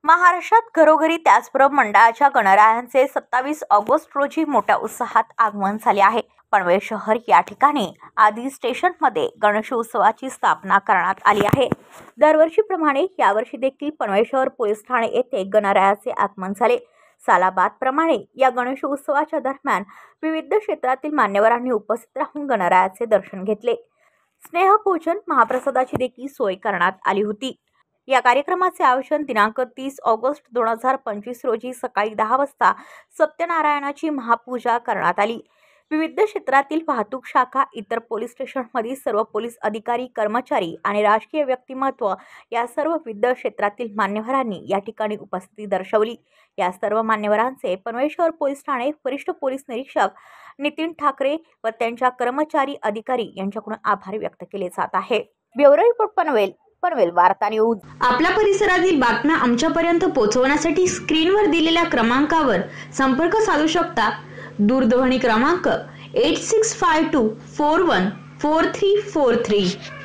महाराष्ट्रात घरोघरी त्याचबरोबर मंडळाच्या गणरायांचे 27 ऑगस्ट रोजी मोठ्या उत्साहात आगमन झाले आहे। पनवेल शहर या ठिकाणी आदी स्टेशनमध्ये गणेशोत्सवाची स्थापना करण्यात आली आहे। दरवर्षीप्रमाणे यावर्षी देखील पनवेल शहर पोलीस ठाणे येथे गणरायाचे आगमन झाले। सालाबादप्रमाणे या गणेशोत्सवाच्या दरम्यान विविध क्षेत्रातील मान्यवरांनी उपस्थित राहून गणरायाचे दर्शन घेतले। स्नेहपूजन महाप्रसादाची देखील सोय करण्यात आली होती। या कार्यक्रमाचे आयोजन दिनांक 30 ऑगस्ट 2025 रोजी सकाळी 10 वाजता सत्यनारायणाची महापूजा करण्यात आली। विविध क्षेत्रातील वाहतूक शाखा, इतर पोलीस स्टेशनमधील सर्व पोलीस अधिकारी, कर्मचारी आणि राजकीय व्यक्तिमत्व या सर्व विविध क्षेत्रातील मान्यवरांनी या ठिकाणी उपस्थिती दर्शवली। या सर्व मान्यवरांचे पनवेल शहर पोलीस ठाणे वरिष्ठ पोलीस निरीक्षक नितीन ठाकरे व त्यांच्या कर्मचारी अधिकारी यांच्याकडून आभार व्यक्त केले जात आहे। ब्युरो रिपोर्ट पनवेल वार्ता न्यूज। आपल्या परिसरातील बातम्या आमच्यापर्यंत पोहोचवण्यासाठी स्क्रीनवर दिलेल्या क्रमांकावर संपर्क साधू शकता। दूरध्वनी क्रमांक 8652414343।